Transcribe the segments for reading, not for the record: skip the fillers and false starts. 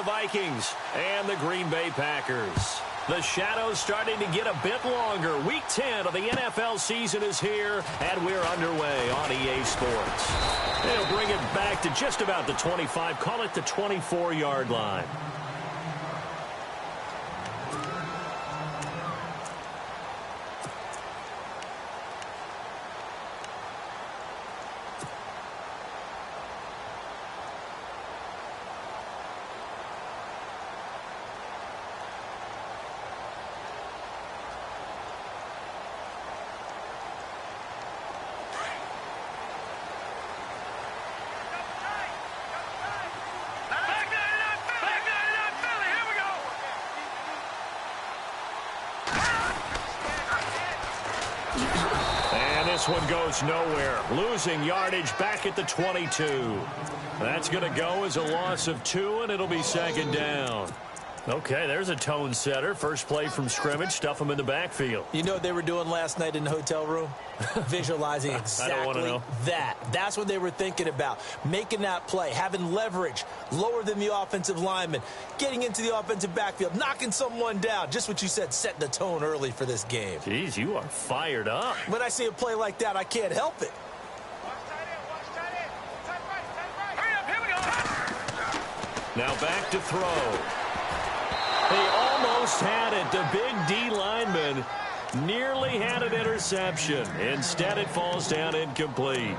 Vikings and the Green Bay Packers. The shadow's starting to get a bit longer. Week 10 of the NFL season is here, and we're underway on EA Sports. They'll bring it back to just about the 25, call it the 24-yard line. This one goes nowhere. Losing yardage back at the 22. That's going to go as a loss of 2, and it'll be second down. Okay, there's a tone setter. First play from scrimmage. Stuff them in the backfield. You know what they were doing last night in the hotel room? Visualizing exactly that. That's what they were thinking about. Making that play, having leverage, lower than the offensive lineman, getting into the offensive backfield, knocking someone down. Just what you said, setting the tone early for this game. Jeez, you are fired up. When I see a play like that, I can't help it. Now back to throw. He almost had it. The big D lineman nearly had an interception. Instead, it falls down incomplete.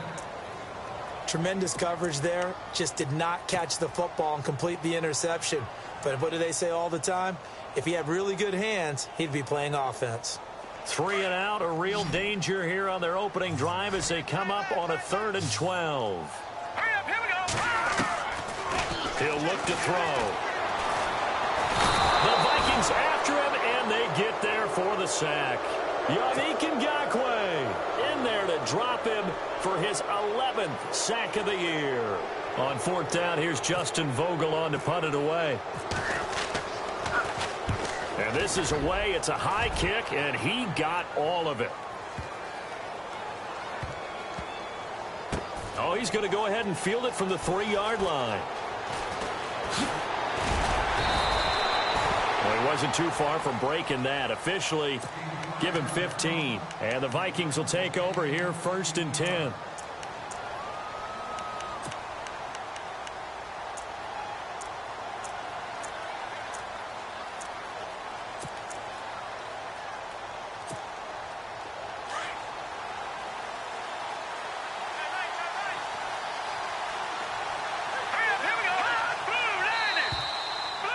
Tremendous coverage there. Just did not catch the football and complete the interception. But what do they say all the time? If he had really good hands, he'd be playing offense. 3 and out, a real danger here on their opening drive as they come up on a 3rd and 12. Here we go. He'll look to throw. The Vikings after him, and they get there for the sack. Yannick Ngakoue in there to drop him for his 11th sack of the year. On 4th down, here's Justin Vogel on to punt it away. And this is away. It's a high kick, and he got all of it. Oh, he's going to go ahead and field it from the 3-yard line. Well, he wasn't too far from breaking that. Officially, give him 15. And the Vikings will take over here 1st and 10.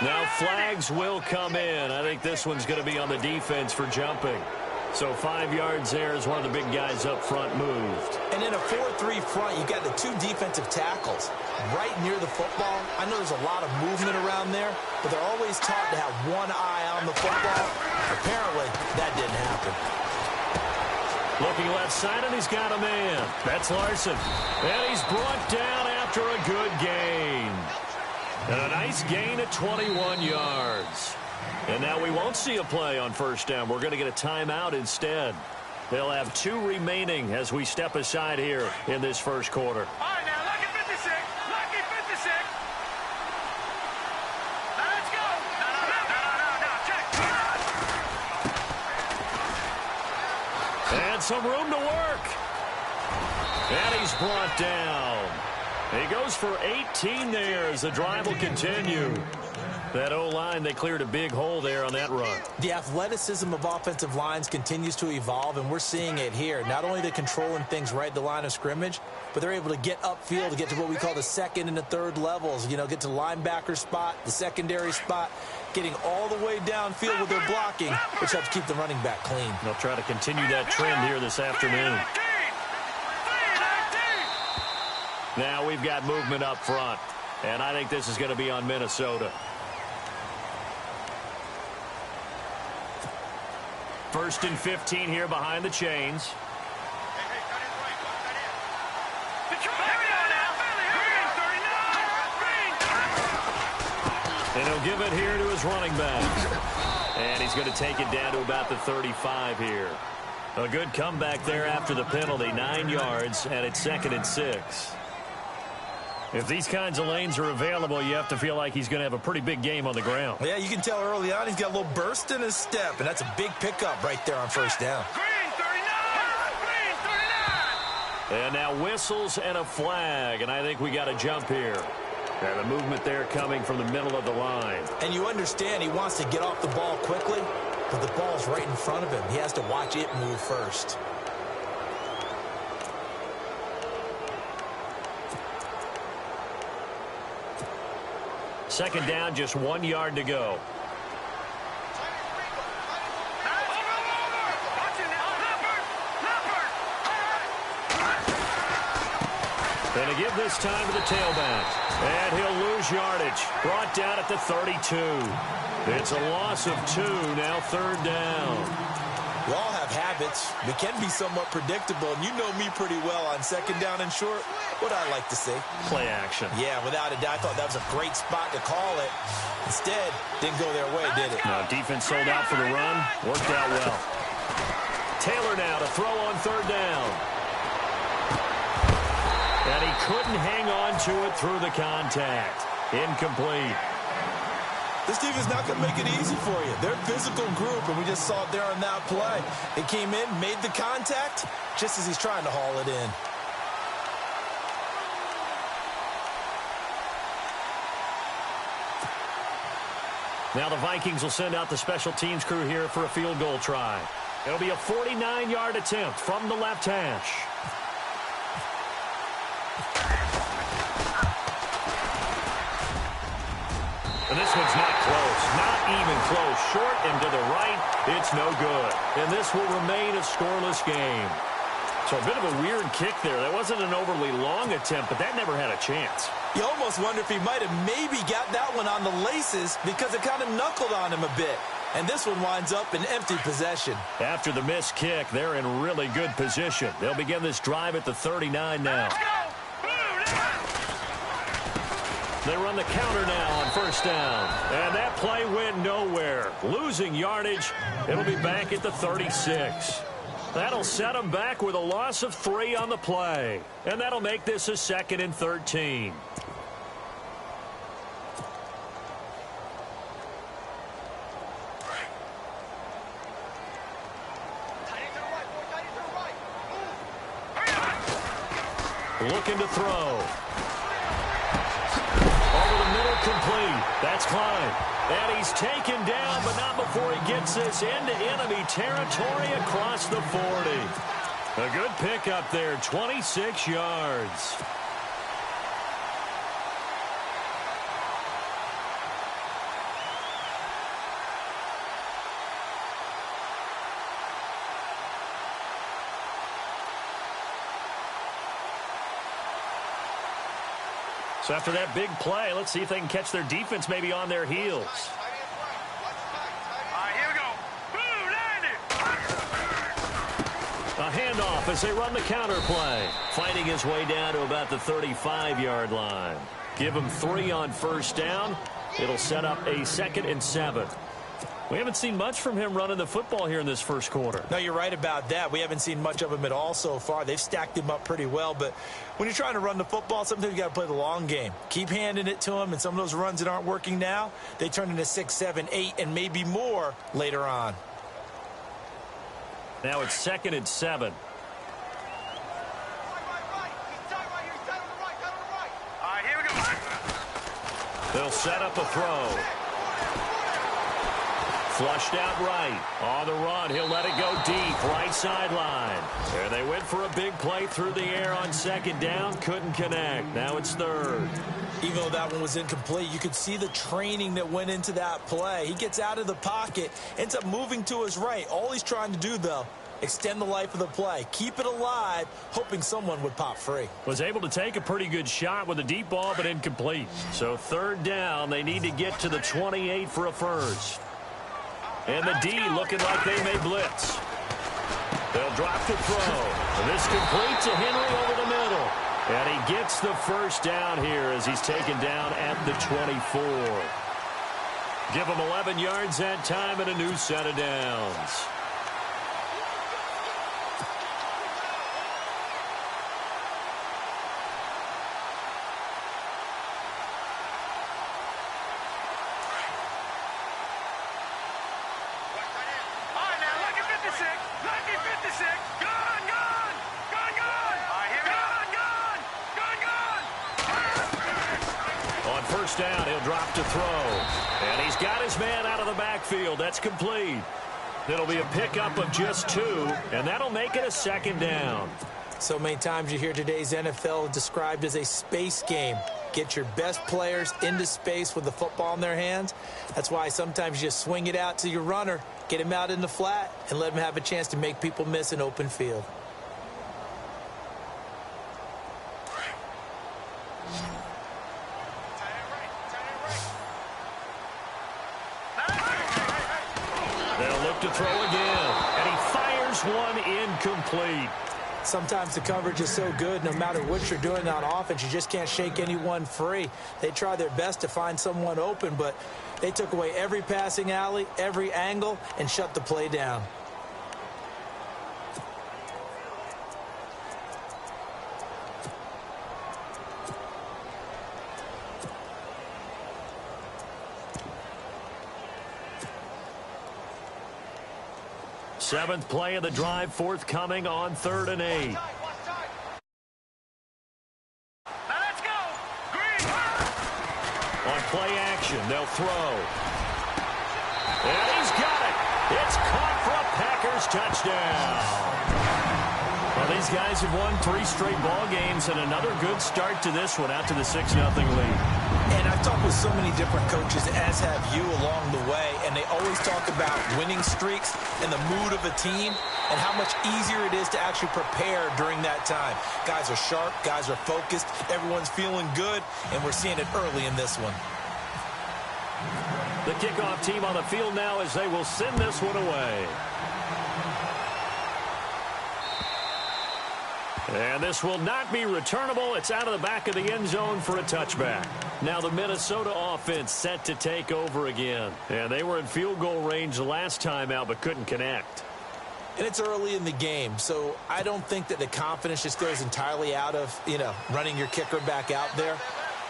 Now flags will come in. I think this one's going to be on the defense for jumping. So 5 yards there as one of the big guys up front moved. And in a 4-3 front, you got the 2 defensive tackles right near the football. I know there's a lot of movement around there, but they're always taught to have one eye on the football. Apparently, that didn't happen. Looking left side, and he's got a man. That's Larson. And he's brought down after a good gain. And a nice gain at 21 yards. And now we won't see a play on 1st down. We're going to get a timeout instead. They'll have 2 remaining as we step aside here in this first quarter. All right, now, lucky 56. Lucky 56. Now, let's go. No, check. And some room to work. And he's brought down. He goes for 18 there as the drive will continue. That O-line, they cleared a big hole there on that run. The athleticism of offensive lines continues to evolve, and we're seeing it here. Not only they're controlling things right at the line of scrimmage, but they're able to get upfield to get to what we call the 2nd and the 3rd levels. You know, get to the linebacker spot, the secondary spot, getting all the way downfield with their blocking, which helps keep the running back clean. They'll try to continue that trend here this afternoon. Now we've got movement up front, and I think this is going to be on Minnesota. 1st and 15 here behind the chains. And he'll give it here to his running back. And he's going to take it down to about the 35 here. A good comeback there after the penalty. 9 yards, and it's 2nd and 6. If these kinds of lanes are available, you have to feel like he's going to have a pretty big game on the ground. Yeah, you can tell early on he's got a little burst in his step, and that's a big pickup right there on first down. Green 39! Green 39! And now whistles and a flag, and I think we got a jump here. And the movement there coming from the middle of the line. And you understand he wants to get off the ball quickly, but the ball's right in front of him. He has to watch it move first. Second down, just 1 yard to go. Going to give this time to the tailback. And he'll lose yardage. Brought down at the 32. It's a loss of 2, now third down. We all have habits. We can be somewhat predictable, and you know me pretty well on second down and short. What I like to say? Play action. Yeah, without a doubt. I thought that was a great spot to call it. Instead, didn't go their way, did it? No, defense sold out for the run. Worked out well. Taylor now to throw on third down. And he couldn't hang on to it through the contact. Incomplete. This team is not going to make it easy for you. They're a physical group, and we just saw it there on that play. They came in, made the contact, just as he's trying to haul it in. Now the Vikings will send out the special teams crew here for a field goal try. It'll be a 49-yard attempt from the left hash. And this one's not close. Not even close. Short and to the right. It's no good. And this will remain a scoreless game. So a bit of a weird kick there. That wasn't an overly long attempt, but that never had a chance. You almost wonder if he might have maybe got that one on the laces because it kind of knuckled on him a bit. And this one winds up in empty possession. After the missed kick, they're in really good position. They'll begin this drive at the 39 now. They run the counter now on first down. And that play went nowhere. Losing yardage. It'll be back at the 36. That'll set them back with a loss of 3 on the play. And that'll make this a 2nd and 13. Looking to throw. Over the middle, complete. That's Klein. And he's taken down, but not before he gets this into enemy territory across the 40. A good pickup there, 26 yards. So after that big play, let's see if they can catch their defense maybe on their heels. Here we go. A handoff as they run the counter play. Fighting his way down to about the 35-yard line. Give him 3 on first down. It'll set up a 2nd and 7. We haven't seen much from him running the football here in this first quarter. No, you're right about that. We haven't seen much of him at all so far. They've stacked him up pretty well, but when you're trying to run the football, sometimes you got to play the long game. Keep handing it to him, and some of those runs that aren't working now, they turn into 6, 7, 8, and maybe more later on. Now it's 2nd and 7. Here we go. They'll set up a throw. Flushed out right. On the run, he'll let it go deep. Right sideline. And they went for a big play through the air on second down. Couldn't connect. Now it's 3rd. Even though that one was incomplete, you could see the training that went into that play. He gets out of the pocket, ends up moving to his right. All he's trying to do, though, extend the life of the play. Keep it alive, hoping someone would pop free. Was able to take a pretty good shot with a deep ball, but incomplete. So 3rd down, they need to get to the 28 for a first. And the D looking like they may blitz. They'll drop the throw. And this complete to Henry over the middle. And he gets the first down here as he's taken down at the 24. Give him 11 yards that time and a new set of downs. 1956. Gone, gone. Gone, gone. Here we go. Gone, gone. On first down, he'll drop to throw. And he's got his man out of the backfield. That's complete. It'll be a pickup of just 2, and that'll make it a second down. So many times you hear today's NFL described as a space game. Get your best players into space with the football in their hands. That's why sometimes you just swing it out to your runner, get him out in the flat, and let him have a chance to make people miss an open field. They'll look to throw again, and he fires one incomplete. Sometimes the coverage is so good, no matter what you're doing on offense, you just can't shake anyone free. They try their best to find someone open, but they took away every passing alley, every angle, and shut the play down. Seventh play of the drive forthcoming on 3rd and 8. Now let's go. Green. On play action, they'll throw. And he's got it. It's caught for a Packers touchdown. Well, these guys have won 3 straight ball games and another good start to this one out to the 6-0 lead. And I've talked with so many different coaches, as have you along the way, and they always talk about winning streaks and the mood of a team and how much easier it is to actually prepare during that time. Guys are sharp, guys are focused, everyone's feeling good, and we're seeing it early in this one. The kickoff team on the field now as they will send this one away. And this will not be returnable. It's out of the back of the end zone for a touchback. Now the Minnesota offense set to take over again. And they were in field goal range the last time out but couldn't connect. And it's early in the game, so I don't think that the confidence just goes entirely out of, running your kicker back out there.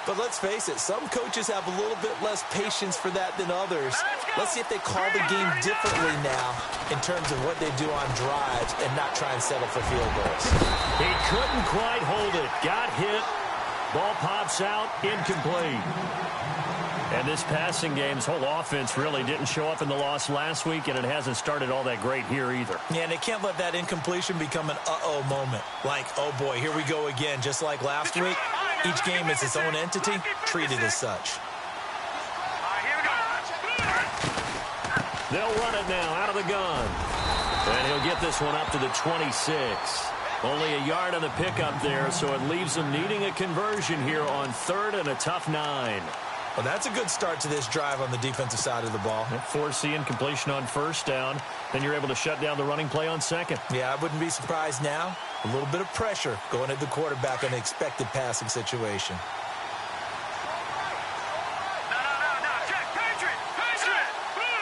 But let's face it, some coaches have a little bit less patience for that than others. Let's see if they call the game differently now in terms of what they do on drives and not try and settle for field goals. He couldn't quite hold it. Got hit. Ball pops out. Incomplete. And this passing game's whole offense really didn't show up in the loss last week, and it hasn't started all that great here either. Yeah, and they can't let that incompletion become an uh-oh moment. Like, oh boy, here we go again, just like last week. Each game is its own entity, treated as such. They'll run it now out of the gun. And he'll get this one up to the 26. Only a yard on the pickup there, so it leaves them needing a conversion here on 3rd and a tough 9. Well, that's a good start to this drive on the defensive side of the ball. Force the incompletion on first down. Then you're able to shut down the running play on 2nd. Yeah, I wouldn't be surprised now. A little bit of pressure going at the quarterback on the expected passing situation. No. Check. Patriot. Blue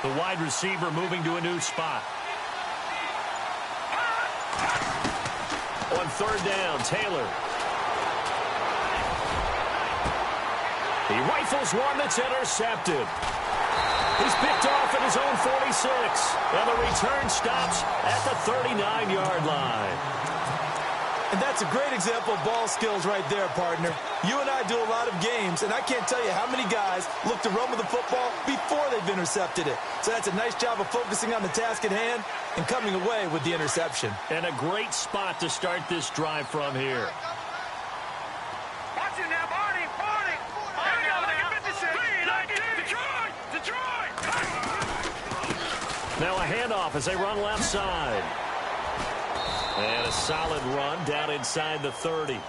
90. The wide receiver moving to a new spot. On 3rd down, Taylor. He rifles one that's intercepted. He's picked off at his own 46. And the return stops at the 39-yard line. And that's a great example of ball skills right there, partner. You and I do a lot of games, and I can't tell you how many guys look to run with the football before they've intercepted it. So that's a nice job of focusing on the task at hand and coming away with the interception. And a great spot to start this drive from here. Watch it now, Barney. Detroit. Now a handoff as they run left side. And a solid run down inside the 30.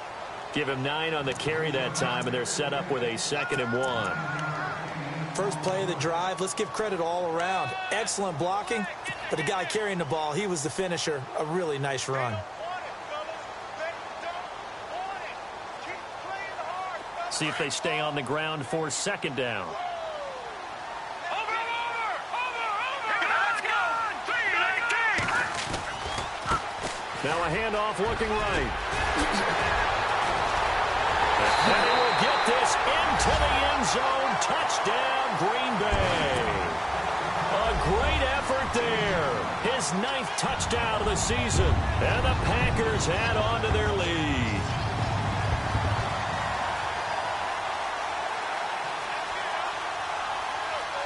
Give him 9 on the carry that time, and they're set up with a 2nd and 1. First play of the drive, let's give credit all around. Excellent blocking, but the guy carrying the ball, he was the finisher. A really nice run. See if they stay on the ground for 2nd down. Now a handoff looking right. And he will get this into the end zone. Touchdown, Green Bay. 9th touchdown of the season. And the Packers add on to their lead.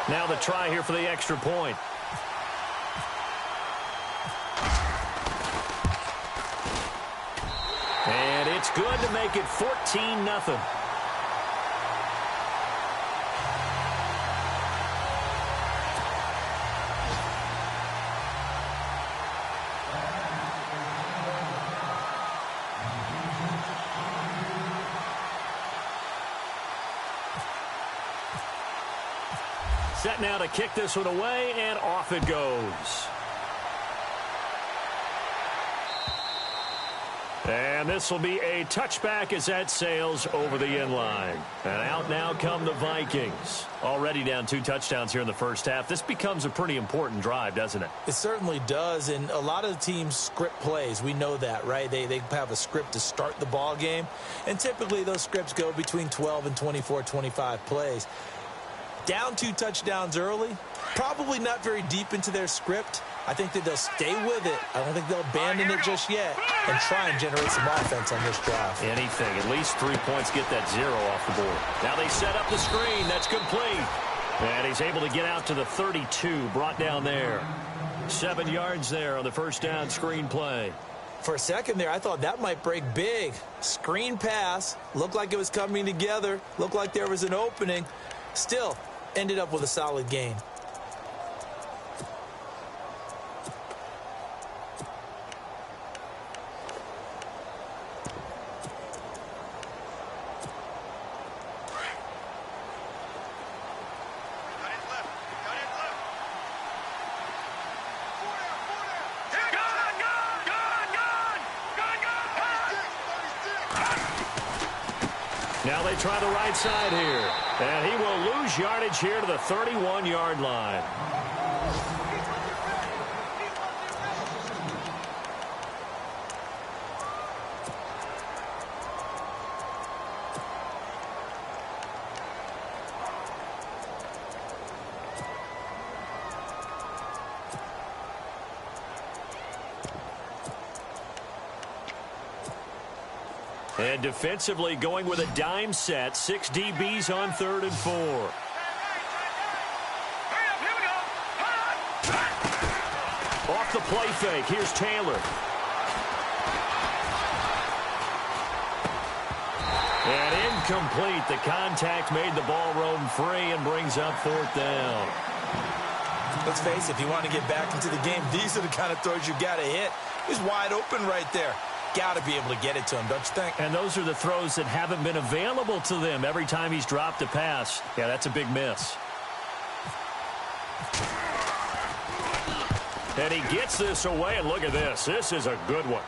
Now the try here for the extra point. And it's good to make it 14-0. Set now to kick this one away, and off it goes. And this will be a touchback as that sails over the end line. And out now come the Vikings. Already down 2 touchdowns here in the first half. This becomes a pretty important drive, doesn't it? It certainly does, and a lot of the teams script plays. We know that, right? They have a script to start the ball game, and typically those scripts go between 12 and 24, 25 plays. Down 2 touchdowns early, probably not very deep into their script. I think that they'll stay with it. I don't think they'll abandon it just yet and try and generate some offense on this drive. Anything. At least 3 points, get that 0 off the board. Now they set up the screen. That's complete. And he's able to get out to the 32, brought down there. 7 yards there on the first down screen play. For a second there, I thought that might break big. Screen pass. Looked like it was coming together. Looked like there was an opening. Still, ended up with a solid gain. Now they try the right side here. And he will lose yardage here to the 31-yard line. And defensively going with a dime set. 6 DBs on 3rd and 4. Off the play fake. Here's Taylor. And incomplete. The contact made the ball roam free and brings up 4th down. Let's face it, if you want to get back into the game, these are the kind of throws you got to hit. He's wide open right there. Got to be able to get it to him, don't you think? And those are the throws that haven't been available to them every time he's dropped a pass. Yeah, that's a big miss. And he gets this away, and look at this. This is a good one.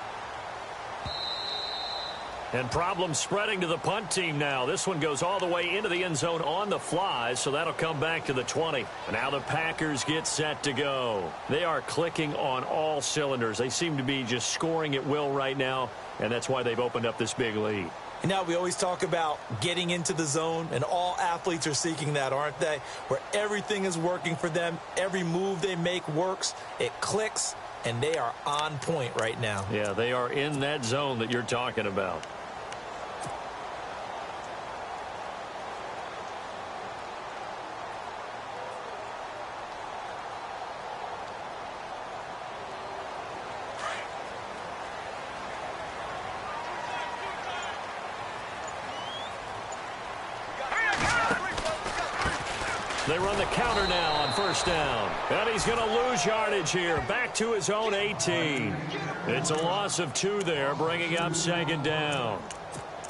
And problems spreading to the punt team now. This one goes all the way into the end zone on the fly, so that'll come back to the 20. And now the Packers get set to go. They are clicking on all cylinders. They seem to be just scoring at will right now, and that's why they've opened up this big lead. And now we always talk about getting into the zone, and all athletes are seeking that, aren't they? Where everything is working for them. Every move they make works. It clicks, and they are on point right now. Yeah, they are in that zone that you're talking about. They run the counter now on 1st down. And he's going to lose yardage here. Back to his own 18. It's a loss of 2 there, bringing up 2nd down.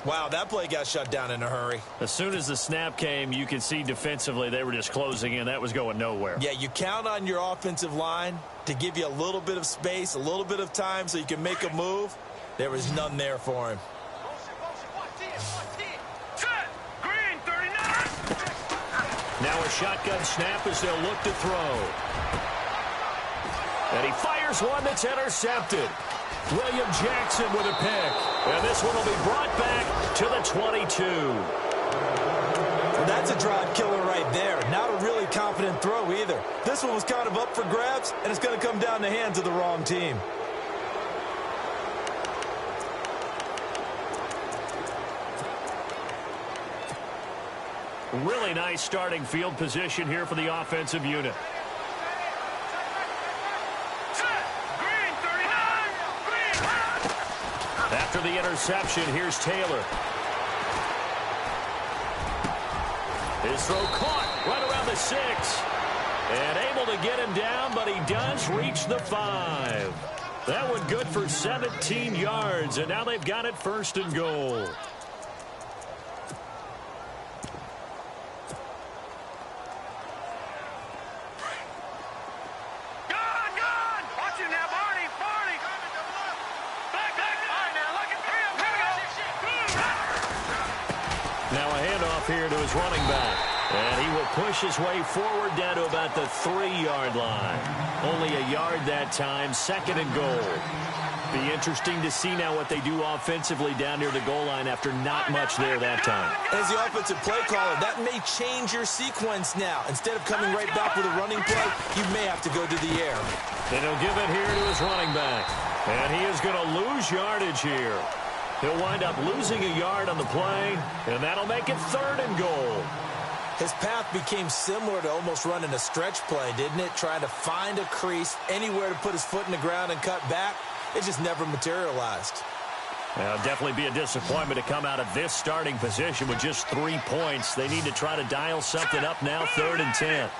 Wow, that play got shut down in a hurry. As soon as the snap came, you could see defensively they were just closing in. That was going nowhere. Yeah, you count on your offensive line to give you a little bit of space, a little bit of time so you can make a move. There was none there for him. Now a shotgun snap as they'll look to throw. And he fires one that's intercepted. William Jackson with a pick. And this one will be brought back to the 22. Well, that's That's a drive killer right there. Not a really confident throw either. This one was kind of up for grabs, and it's going to come down the hands of the wrong team. Really nice starting field position here for the offensive unit. After the interception, here's Taylor. His throw caught right around the 6. And able to get him down, but he does reach the 5. That one good for 17 yards, and now they've got it 1st and goal. Now a handoff here to his running back. And he will push his way forward down to about the 3-yard line. Only a yard that time, 2nd and goal. Be interesting to see now what they do offensively down near the goal line after not much there that time. As the offensive play caller, that may change your sequence now. Instead of coming right back with a running play, you may have to go to the air. And he'll give it here to his running back. And he is going to lose yardage here. He'll wind up losing a yard on the play, and that'll make it 3rd and goal. His path became similar to almost running a stretch play, didn't it? Trying to find a crease, anywhere to put his foot in the ground and cut back. It just never materialized. Now, definitely be a disappointment to come out of this starting position with just 3 points. They need to try to dial something up now, 3rd and 10.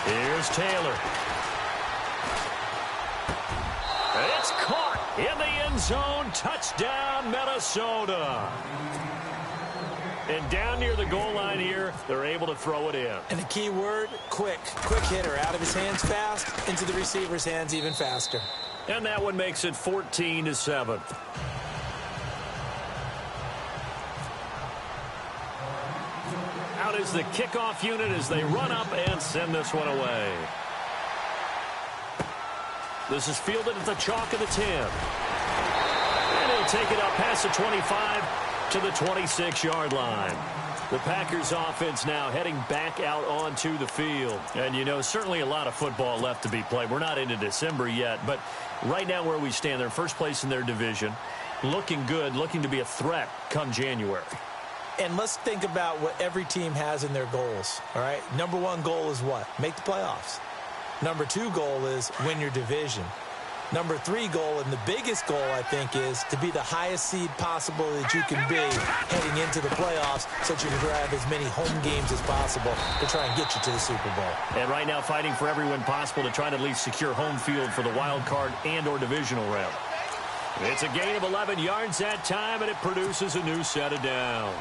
Here's Taylor. It's caught in the end zone. Touchdown, Minnesota. And down near the goal line here, they're able to throw it in. And the key word, quick. Quick hitter. Out of his hands fast, into the receiver's hands even faster. And that one makes it 14-7. Out is the kickoff unit as they run up and send this one away. This is fielded at the chalk of the 10. And he'll take it up past the 25 to the 26-yard line. The Packers offense now heading back out onto the field. And, you know, certainly a lot of football left to be played. We're not into December yet, but right now where we stand, they're first place in their division. Looking good, looking to be a threat come January. And let's think about what every team has in their goals, all right? Number 1 goal is what? Make the playoffs. Number 2 goal is win your division. Number 3 goal, and the biggest goal, I think, is to be the highest seed possible that you can be heading into the playoffs so that you can grab as many home games as possible to try and get you to the Super Bowl. And right now fighting for every win possible to try to at least secure home field for the wild card and or divisional round. It's a gain of 11 yards that time, and it produces a new set of downs.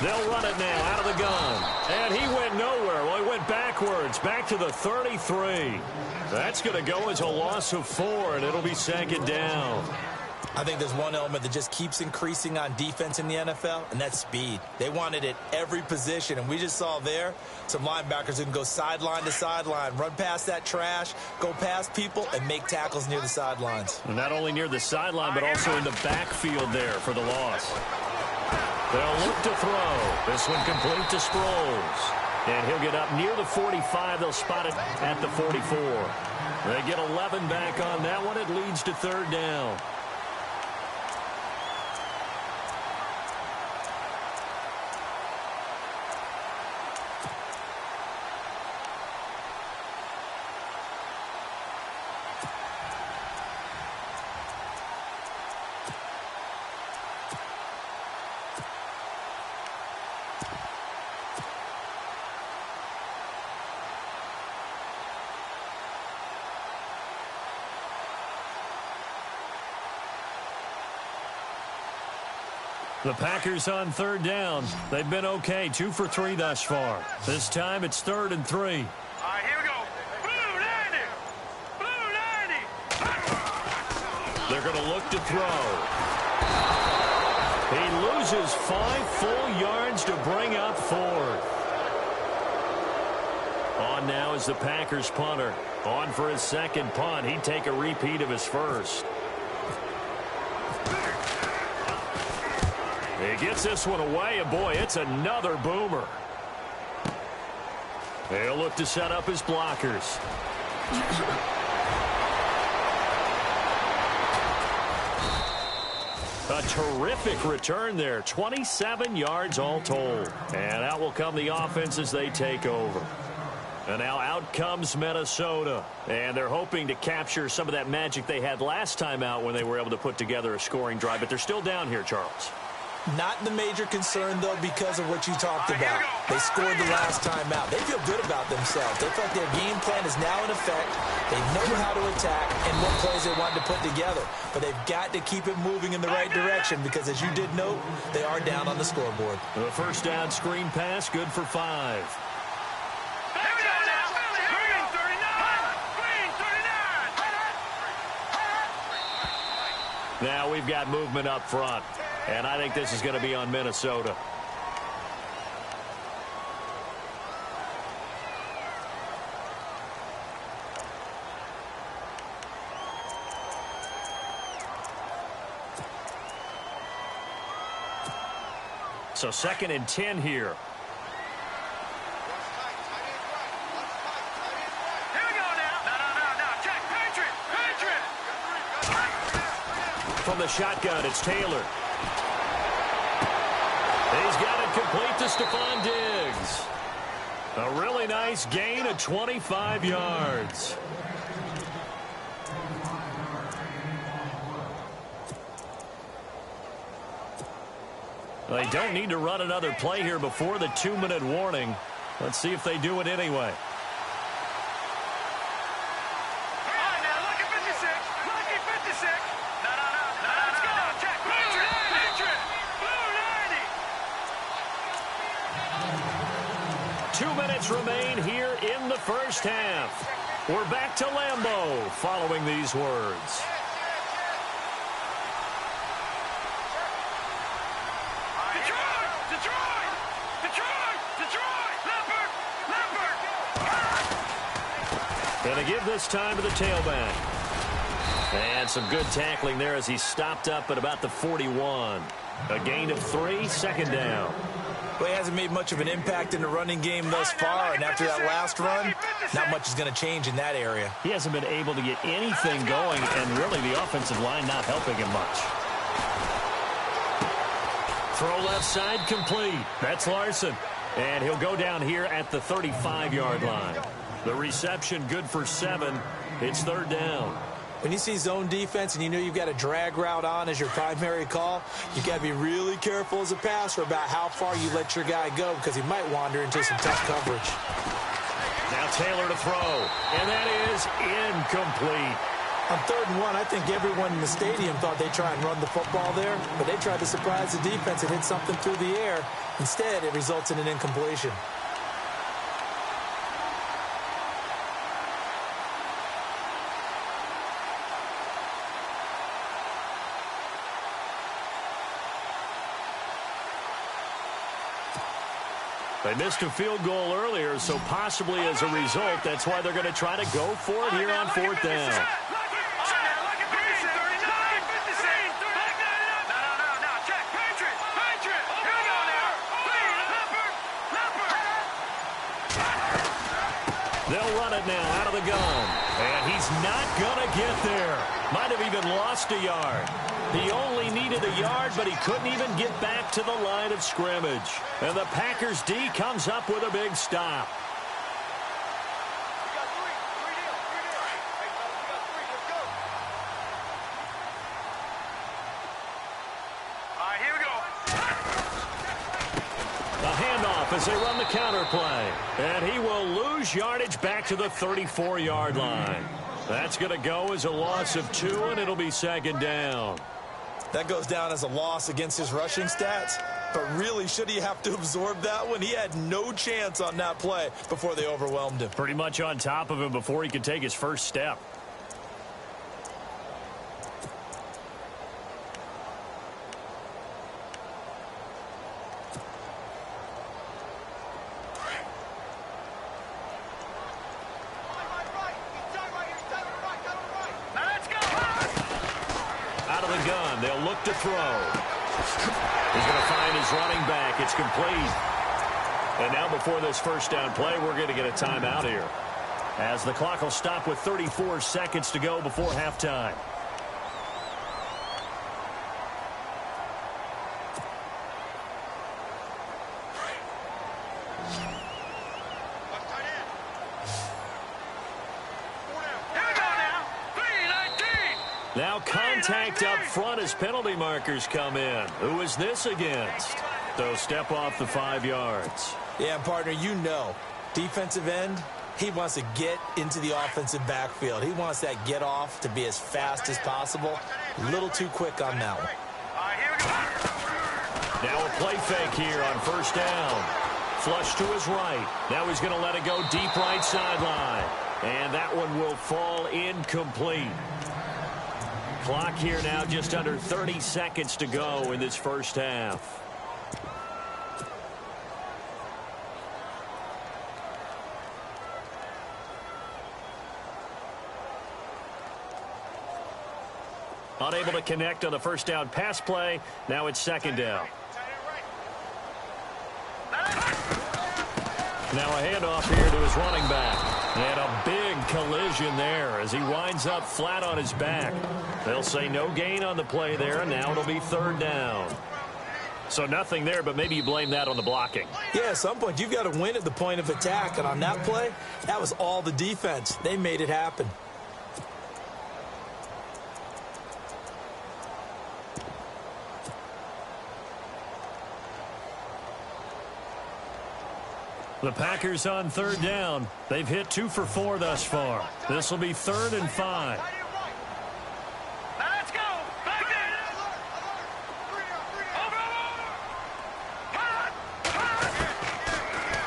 They'll run it now out of the gun. And he went nowhere. Well, he went backwards, back to the 33. That's going to go as a loss of 4, and it'll be 2nd down. I think there's one element that just keeps increasing on defense in the NFL, and that's speed. They want it at every position, and we just saw there some linebackers who can go sideline to sideline, run past that trash, go past people, and make tackles near the sidelines. Not only near the sideline, but also in the backfield there for the loss. They'll look to throw. This one complete to Sproles. And he'll get up near the 45. They'll spot it at the 44. They get 11 back on that one. It leads to 3rd down. The Packers on third down. They've been okay, 2 for 3 thus far. This time it's 3rd and 3. All right, here we go. Blue 90. They're going to look to throw. He loses 5 full yards to bring up 4th. On now is the Packers punter. On for his second punt. He'd take a repeat of his first. He gets this one away, and boy, it's another boomer. They'll look to set up his blockers. A terrific return there, 27 yards all told. And out will come the offense as they take over. And now out comes Minnesota. And they're hoping to capture some of that magic they had last time out when they were able to put together a scoring drive. But they're still down here, Charles. Not the major concern, though, because of what you talked about. They scored the last time out. They feel good about themselves. They feel like their game plan is now in effect. They know how to attack and what plays they want to put together. But they've got to keep it moving in the right direction because, as you did note, they are down on the scoreboard. The first down screen pass, good for 5. Now we've got movement up front. And I think this is going to be on Minnesota. So 2nd and 10 here. From the shotgun, it's Taylor. He's got it complete to Stephon Diggs. A really nice gain of 25 yards. They don't need to run another play here before the 2-minute warning. Let's see if they do it anyway. Remain here in the first half. We're back to Lambeau following these words. Going to give this time to the tailback. And some good tackling there as he stopped up at about the 41. A gain of 3, 2nd down. Well, he hasn't made much of an impact in the running game thus far, and after that last run, not much is going to change in that area. He hasn't been able to get anything going, and really the offensive line not helping him much. Throw left side complete. That's Larson. And he'll go down here at the 35-yard line. The reception good for 7. It's 3rd down. When you see zone defense and you know you've got a drag route on as your primary call, you've got to be really careful as a passer about how far you let your guy go because he might wander into some tough coverage. Now Taylor to throw, and that is incomplete. On 3rd and 1, I think everyone in the stadium thought they'd try and run the football there, but they tried to surprise the defense and hit something through the air. Instead, it results in an incompletion. They missed a field goal earlier, so possibly as a result, that's why they're going to try to go for it here on 4th down. They'll run it now out of the gun. And he's not going to get there. Might have even lost a yard. He only needed a yard, but he couldn't even get back to the line of scrimmage. And the Packers D comes up with a big stop. As they run the counter play. And he will lose yardage back to the 34-yard line. That's going to go as a loss of 2, and it'll be 2nd down. That goes down as a loss against his rushing stats. But really, should he have to absorb that one? He had no chance on that play before they overwhelmed him. Pretty much on top of him before he could take his first step. They'll look to throw. He's going to find his running back. It's complete. And now before this first down play, we're going to get a timeout here, as the clock will stop with 34 seconds to go before halftime. Now contact up front as penalty markers come in. Who is this against? So step off the 5 yards. Yeah, partner, you know, defensive end, he wants to get into the offensive backfield. He wants that get off to be as fast as possible. A little too quick on that one. Now a play fake here on first down. Flush to his right. Now he's going to let it go deep right sideline. And that one will fall incomplete. Clock here now just under 30 seconds to go in this first half. Unable to connect on the first down pass play. Now it's second down. Now a handoff here to his running back. And a big collision there as he winds up flat on his back. They'll say no gain on the play there, and now it'll be third down. So nothing there, but maybe you blame that on the blocking. Yeah, at some point you've got to win at the point of attack, and on that play, that was all the defense. They made it happen. The Packers on third down. They've hit 2 for 4 thus far. This will be 3rd and 5. Let's go.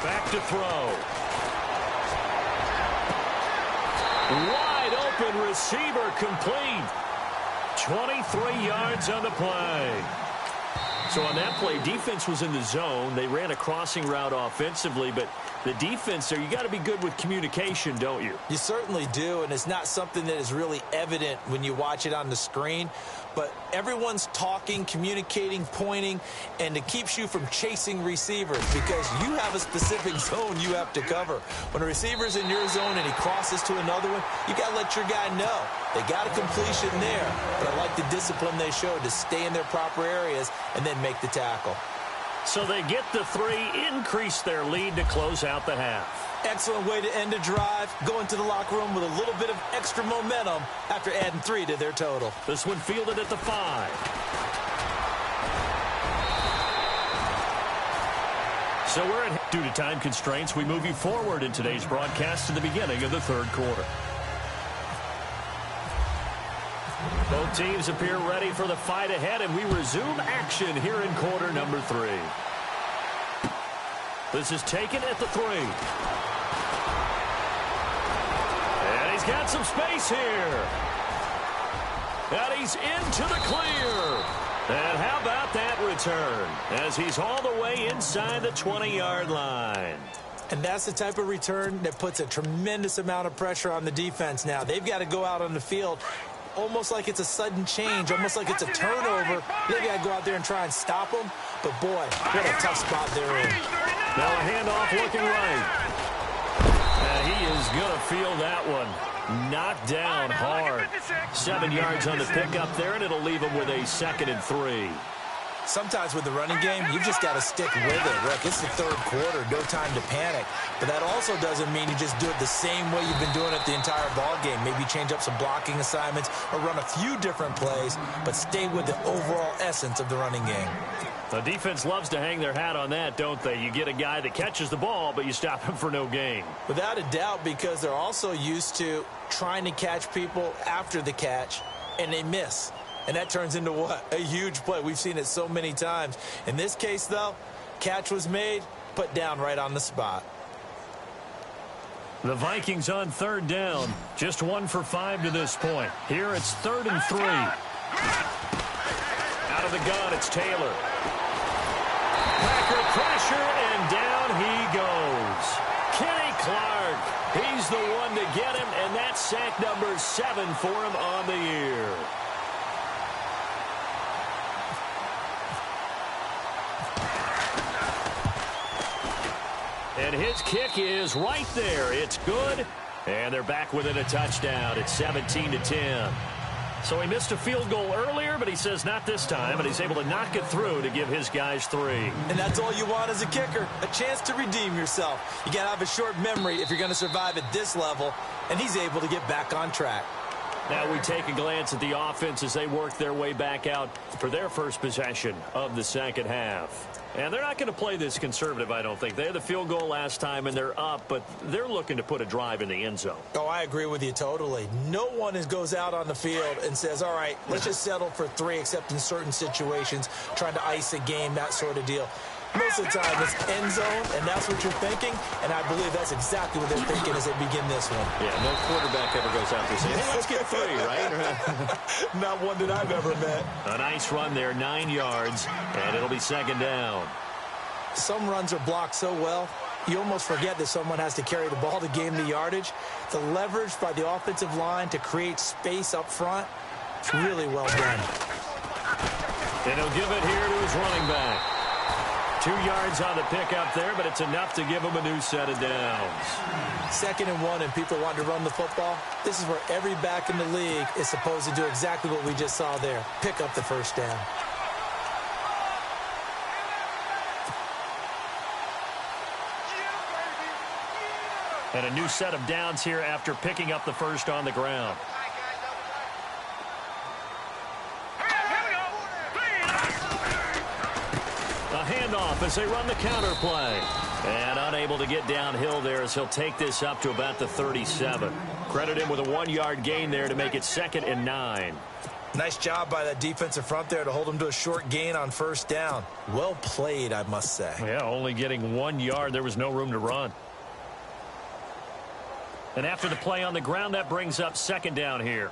Back to throw. Wide open receiver complete. 23 yards on the play. So on that play, defense was in the zone. They ran a crossing route offensively, but the defense there, you got to be good with communication, don't you? You certainly do, and it's not something that is really evident when you watch it on the screen. But everyone's talking, communicating, pointing, and it keeps you from chasing receivers because you have a specific zone you have to cover. When a receiver's in your zone and he crosses to another one, you got to let your guy know. They got a completion there, but I like the discipline they showed to stay in their proper areas and then make the tackle. So they get the 3, increase their lead to close out the half. Excellent way to end a drive, go into the locker room with a little bit of extra momentum after adding 3 to their total. This one fielded at the 5. So due to time constraints, we move you forward in today's broadcast to the beginning of the third quarter. Both teams appear ready for the fight ahead, and we resume action here in quarter number 3. This is taken at the 3. And he's got some space here. And he's into the clear. And how about that return as he's all the way inside the 20-yard line. And that's the type of return that puts a tremendous amount of pressure on the defense now. They've got to go out on the field almost like it's a sudden change, almost like it's a turnover. They've got to go out there and try and stop them. But, boy, what a tough spot they're in. Now a handoff looking right. And he is going to feel that one. Knocked down hard. 7 yards on the pickup there, and it'll leave him with a 2nd and 3. Sometimes with the running game, you've just got to stick with it. Look, it's the third quarter, no time to panic. But that also doesn't mean you just do it the same way you've been doing it the entire ball game. Maybe change up some blocking assignments or run a few different plays, but stay with the overall essence of the running game. The defense loves to hang their hat on that, don't they? You get a guy that catches the ball, but you stop him for no gain. Without a doubt, because they're also used to trying to catch people after the catch, and they miss. and that turns into what? A huge play. We've seen it so many times. In this case, though, catch was made, put down right on the spot. The Vikings on third down. Just 1 for 5 to this point. Here it's 3rd and 3. Out of the gun, it's Taylor. Packer pressure, and down he goes. Kenny Clark. He's the one to get him, and that's sack number 7 for him on the year. And his kick is right there. It's good. And they're back within a touchdown. It's 17-10. So he missed a field goal earlier, but he says not this time, and he's able to knock it through to give his guys 3. And that's all you want as a kicker, a chance to redeem yourself. You got to have a short memory if you're going to survive at this level, and he's able to get back on track. Now we take a glance at the offense as they work their way back out for their first possession of the second half. And they're not going to play this conservative, I don't think. They had the field goal last time, and they're up, but they're looking to put a drive in the end zone. Oh, I agree with you totally. No one goes out on the field and says, all right, let's just settle for 3, except in certain situations, trying to ice a game, that sort of deal. Most of the time, it's end zone, and that's what you're thinking, and I believe that's exactly what they're thinking as they begin this one. Yeah, no quarterback ever goes out there saying, hey, let's get 3, right? Not one that I've ever met. A nice run there, 9 yards, and it'll be second down. Some runs are blocked so well, you almost forget that someone has to carry the ball to gain the yardage. The leverage by the offensive line to create space up front, it's really well done. And he'll give it here to his running back. 2 yards on the pickup there, but it's enough to give him a new set of downs. 2nd and 1, and people want to run the football. This is where every back in the league is supposed to do exactly what we just saw there. Pick up the first down. And a new set of downs here after picking up the first on the ground. A handoff as they run the counter play. And unable to get downhill there as he'll take this up to about the 37. Credit him with a 1-yard gain there to make it 2nd and 9. Nice job by that defensive front there to hold him to a short gain on first down. Well played, I must say. Yeah, only getting 1 yard. There was no room to run. And after the play on the ground, that brings up 2nd down here.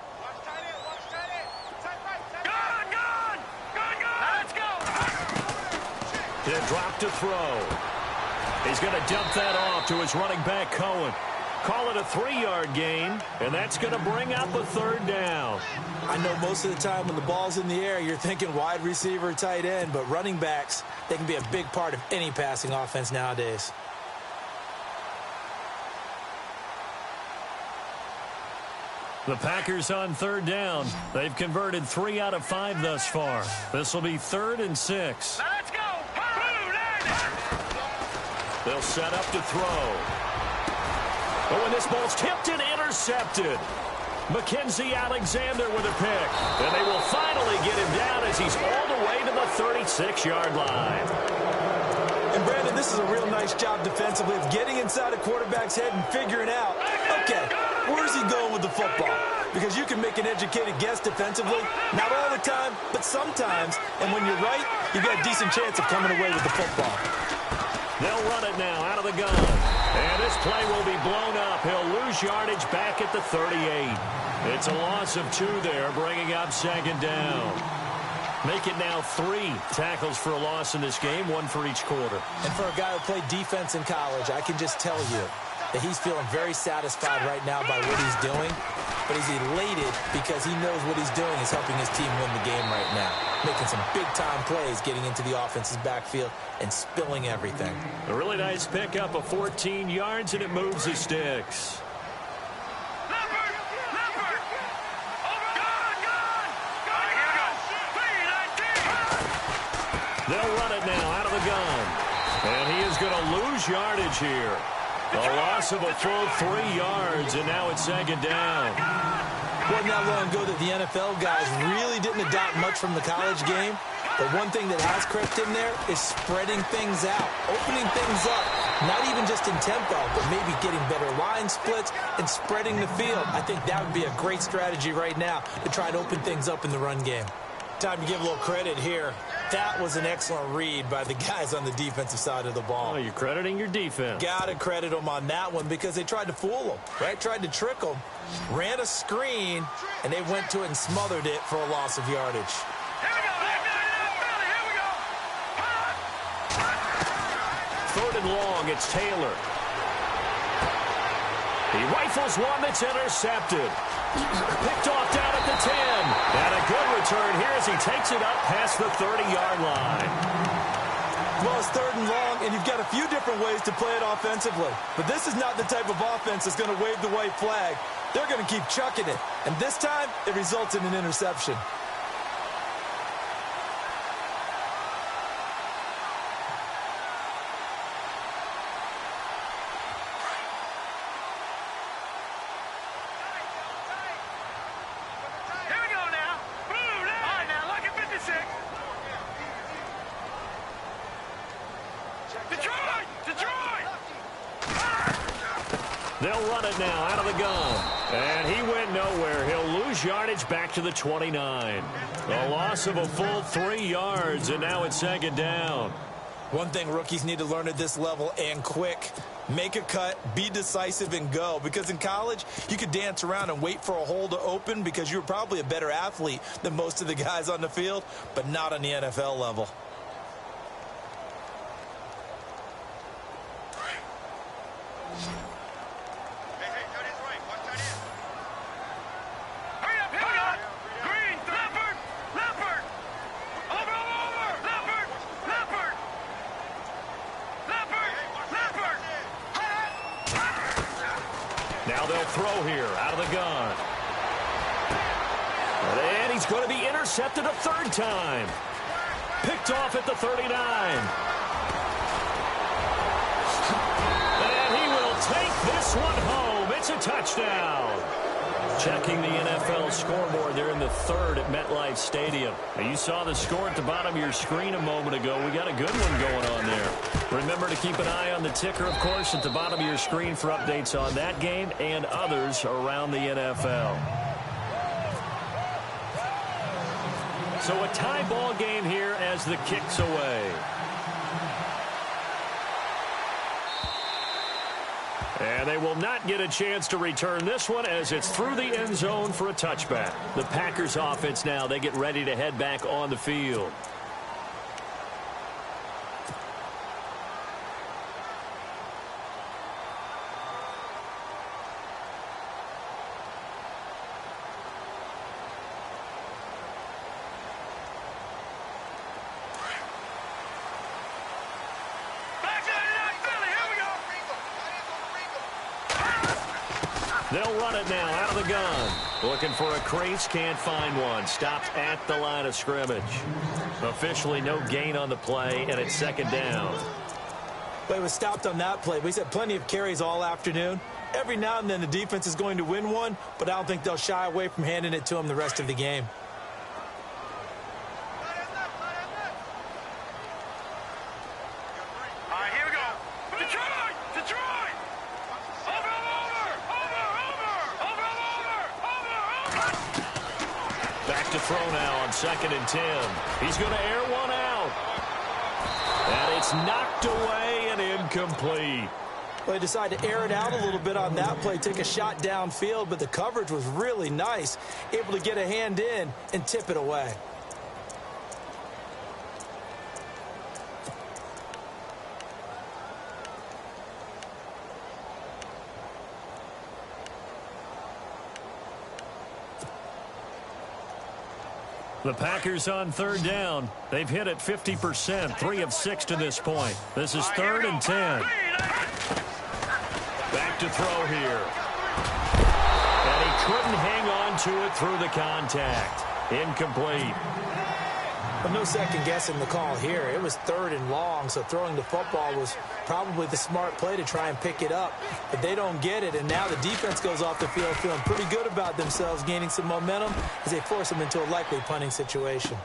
He'll drop to throw. He's going to dump that off to his running back, Cohen. Call it a 3-yard gain, and that's going to bring up a 3rd down. I know most of the time when the ball's in the air, you're thinking wide receiver, tight end, but running backs, they can be a big part of any passing offense nowadays. The Packers on 3rd down. They've converted 3 out of 5 thus far. This will be 3rd and 6. Let's go. They'll set up to throw. Oh, and this ball's tipped and intercepted. Mackenzie Alexander with a pick. And they will finally get him down as he's all the way to the 36-yard line. And, Brandon, this is a real nice job defensively of getting inside a quarterback's head and figuring out, okay, where's he going with the football? Because you can make an educated guess defensively, not all the time, but sometimes. And when you're right, you've got a decent chance of coming away with the football. They'll run it now out of the gun. And this play will be blown up. He'll lose yardage back at the 38. It's a loss of 2 there, bringing up 2nd down. Make it now 3 tackles for a loss in this game, 1 for each quarter. And for a guy who played defense in college, I can just tell you that he's feeling very satisfied right now by what he's doing. But he's elated because he knows what he's doing is helping his team win the game right now. Making some big-time plays, getting into the offense's backfield and spilling everything. A really nice pickup of 14 yards, and it moves the sticks. They'll run it now out of the gun. And he is going to lose yardage here. A loss of a full 3 yards, and now it's 2nd down. Wasn't that long ago that the NFL guys really didn't adopt much from the college game. But one thing that has crept in there is spreading things out, opening things up. Not even just in tempo, but maybe getting better line splits and spreading the field. I think that would be a great strategy right now to try and open things up in the run game. Time to give a little credit here. That was an excellent read by the guys on the defensive side of the ball. Oh, you're crediting your defense. Got to credit them on that one because they tried to fool them, right? Tried to trick them, ran a screen, and they went to it and smothered it for a loss of yardage. Here we go. Here we go. Third and long, it's Taylor. He rifles one that's intercepted. Picked off down at the 10. And a good return here as he takes it up past the 30-yard line. Well, it's third and long, and you've got a few different ways to play it offensively. But this is not the type of offense that's going to wave the white flag. They're going to keep chucking it. And this time, it results in an interception. Here we go now. Move now. All right, now look at 56. Detroit! Detroit! They'll run it now out of the gun. And he went nowhere. He'll lose yardage back to the 29. A loss of a full 3 yards, and now it's second down. One thing rookies need to learn at this level, and quick, make a cut, be decisive, and go. Because in college, you could dance around and wait for a hole to open because you're probably a better athlete than most of the guys on the field, but not on the NFL level. Hurry up, here we go. Green, Leopard, Leopard. Over. Leopard, Leopard. Leopard, Leopard. Now they'll throw here out of the gun. And he's going to be intercepted a third time. Picked off at the 39. And he will take this one home. It's a touchdown. Checking the NFL scoreboard. They're in the third at MetLife Stadium. Now, you saw the score at the bottom of your screen a moment ago. We got a good one going on there. Remember to keep an eye on the ticker, of course, at the bottom of your screen for updates on that game and others around the NFL. So a tie ball game here as the kick's away. And they will not get a chance to return this one as it's through the end zone for a touchback. The Packers offense now, they get ready to head back on the field. They'll run it now out of the gun. Looking for a crease, can't find one. Stopped at the line of scrimmage. Officially no gain on the play, and it's second down. But it was stopped on that play. We've had plenty of carries all afternoon. Every now and then the defense is going to win one, but I don't think they'll shy away from handing it to them the rest of the game. All right, here we go. Detroit! Detroit! Back to throw now on 2nd and 10. He's going to air one out. And it's knocked away and incomplete. Well, they decided to air it out a little bit on that play, take a shot downfield, but the coverage was really nice, able to get a hand in and tip it away. The Packers on third down. They've hit it 50%, 3 of 6 to this point. This is 3rd and 10. Back to throw here. And he couldn't hang on to it through the contact. Incomplete. But no second guessing the call here. It was 3rd and long, so throwing the football was probably the smart play to try and pick it up. But they don't get it, and now the defense goes off the field feeling pretty good about themselves, gaining some momentum as they force them into a likely punting situation.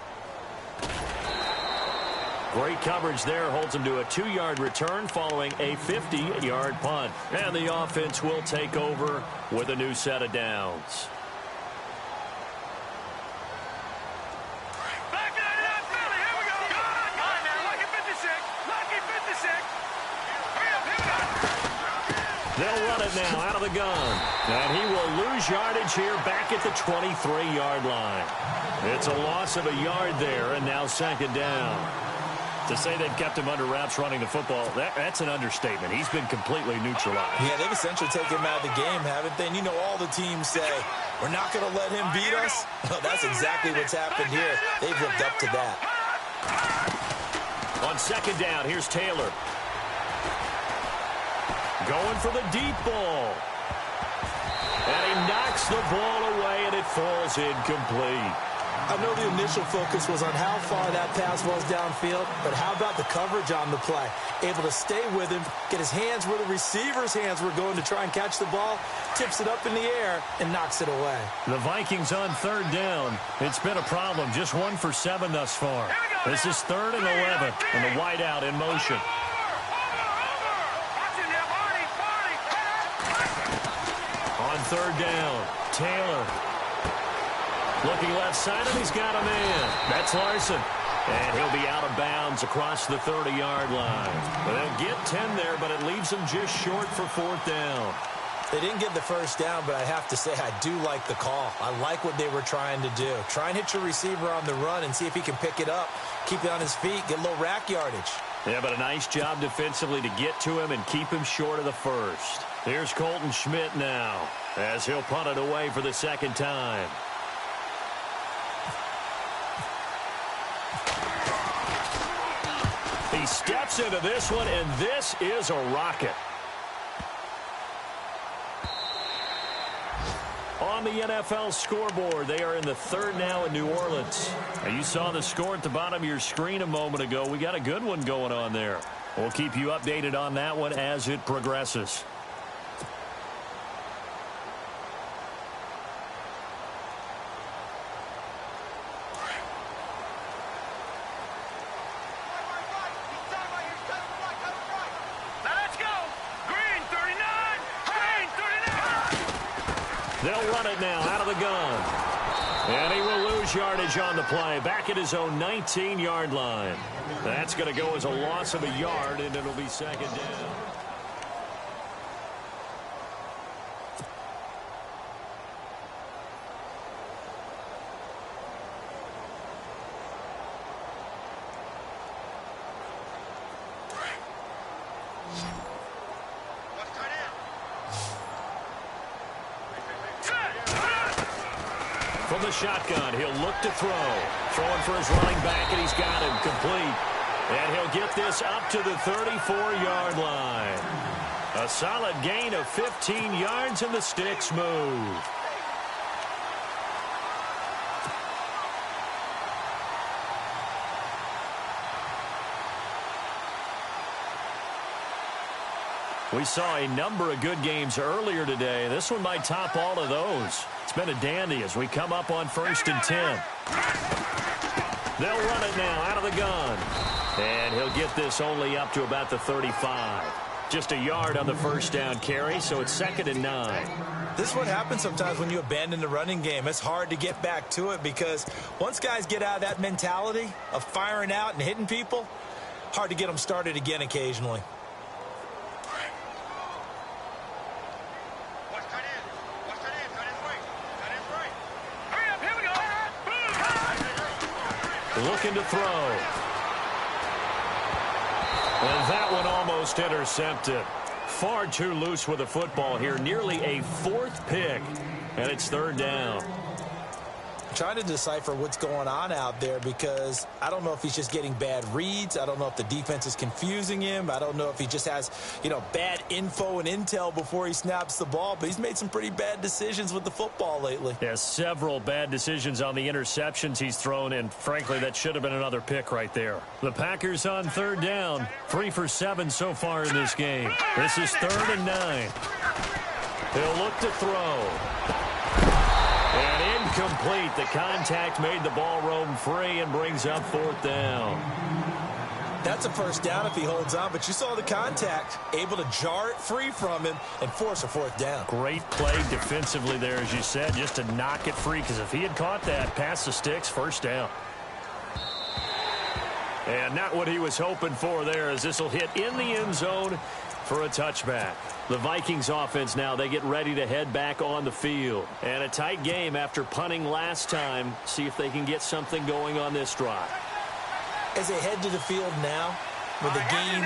Great coverage there. Holds them to a 2-yard return following a 50-yard punt. And the offense will take over with a new set of downs. They'll run it now out of the gun. And he will lose yardage here back at the 23-yard line. It's a loss of a yard there, and now second down. To say they've kept him under wraps running the football, that's an understatement. He's been completely neutralized. Yeah, they've essentially taken him out of the game, haven't they? And you know all the teams say, we're not going to let him beat us. Well, that's exactly what's happened here. They've lived up to that. On second down, here's Taylor. Going for the deep ball. And he knocks the ball away, and it falls incomplete. I know the initial focus was on how far that pass was downfield, but how about the coverage on the play? Able to stay with him, get his hands where the receiver's hands were going to try and catch the ball, tips it up in the air, and knocks it away. The Vikings on third down. It's been a problem. Just 1 for 7 thus far. This is 3rd and 11, and the wideout in motion. On third down, Taylor. Looking left side, and he's got a man. That's Larson. And he'll be out of bounds across the 30-yard line. Well, they'll get 10 there, but it leaves them just short for 4th down. They didn't get the first down, but I have to say I do like the call. I like what they were trying to do. Try and hit your receiver on the run and see if he can pick it up, keep it on his feet, get a little rack yardage. Yeah, but a nice job defensively to get to him and keep him short of the first. Here's Colton Schmidt now as he'll punt it away for the second time. He steps into this one, and this is a rocket. On the NFL scoreboard, they are in the 3rd now in New Orleans. Now, you saw the score at the bottom of your screen a moment ago. We got a good one going on there. We'll keep you updated on that one as it progresses. They'll run it now out of the gun. And he will lose yardage on the play. Back at his own 19-yard line. That's going to go as a loss of a yard, and it'll be second down. From the shotgun, he'll look to throw. Throwing for his running back, and he's got him complete. And he'll get this up to the 34-yard line. A solid gain of 15 yards, and the sticks move. We saw a number of good games earlier today. This one might top all of those. It's been a dandy as we come up on 1st and 10. They'll run it now out of the gun. And he'll get this only up to about the 35. Just a yard on the first down carry, so it's 2nd and 9. This is what happens sometimes when you abandon the running game. It's hard to get back to it because once guys get out of that mentality of firing out and hitting people, hard to get them started again occasionally. Looking to throw. And that one almost intercepted. Far too loose with the football here. Nearly a 4th pick. And it's 3rd down. I'm trying to decipher what's going on out there because I don't know if he's just getting bad reads. I don't know if the defense is confusing him. I don't know if he just has, bad info and intel before he snaps the ball. But he's made some pretty bad decisions with the football lately. Yeah, several bad decisions on the interceptions he's thrown, and frankly, that should have been another pick right there. The Packers on 3rd down. 3 for 7 so far in this game. This is 3rd and 9. He'll look to throw. And incomplete. The contact made the ball roam free and brings up 4th down. That's a first down if he holds on, but you saw the contact, able to jar it free from him and force a 4th down. Great play defensively there, as you said, just to knock it free, because if he had caught that, past the sticks, first down. And not what he was hoping for there, as this will hit in the end zone for a touchback. The Vikings offense now, they get ready to head back on the field. And a tight game after punting last time. See if they can get something going on this drive. As they head to the field now, with the game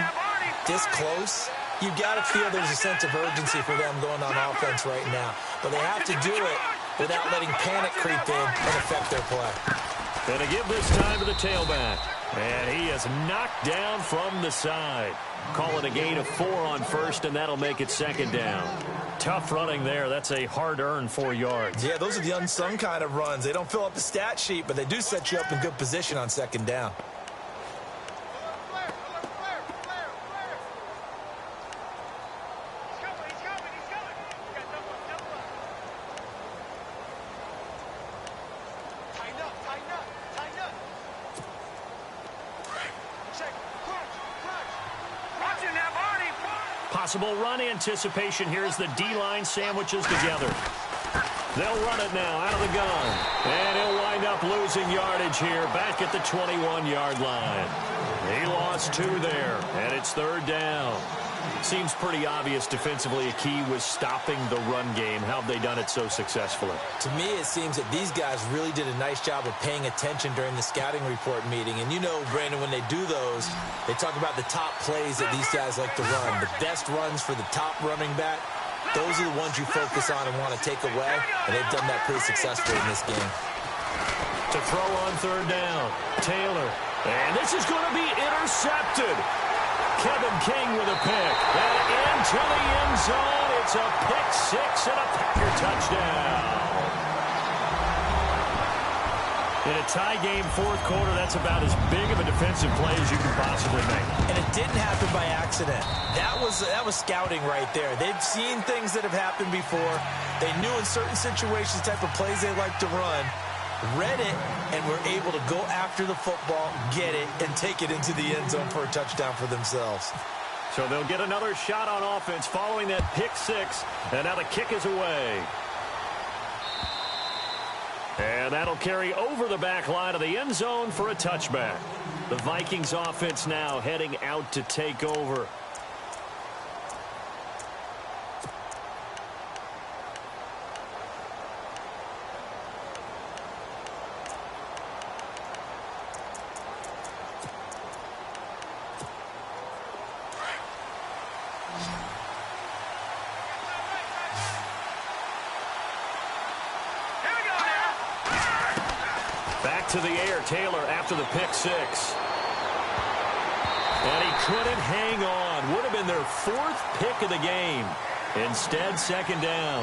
this close, you've got to feel there's a sense of urgency for them going on offense right now. But they have to do it without letting panic creep in and affect their play. Going to give this time to the tailback. And he is knocked down from the side. Call it a gain of 4 on first, and that'll make it second down. Tough running there. That's a hard-earned 4 yards. Yeah, those are the unsung kind of runs. They don't fill up the stat sheet, but they do set you up in good position on second down. Possible run anticipation here as the D-line sandwiches together. They'll run it now out of the gun. And he'll wind up losing yardage here back at the 21-yard line. He lost 2 there, and it's third down. Seems pretty obvious defensively a key was stopping the run game. How have they done it so successfully? To me, it seems that these guys really did a nice job of paying attention during the scouting report meeting. And you know, Brandon, when they do those, they talk about the top plays that these guys like to run. The best runs for the top running back, those are the ones you focus on and want to take away. And they've done that pretty successfully in this game. To throw on third down, Taylor. And this is going to be intercepted. Kevin King with a pick. And into the end zone. It's a pick 6 and a Packer touchdown. In a tie game fourth quarter, that's about as big of a defensive play as you can possibly make. And it didn't happen by accident. That was scouting right there. They've seen things that have happened before. They knew in certain situations the type of plays they like to run. Read it, and were able to go after the football, get it, and take it into the end zone for a touchdown for themselves. So they'll get another shot on offense following that pick 6, and now the kick is away. And that'll carry over the back line of the end zone for a touchback. The Vikings offense now heading out to take over. Back to the air, Taylor after the pick 6. And he couldn't hang on. Would have been their 4th pick of the game. Instead, second down.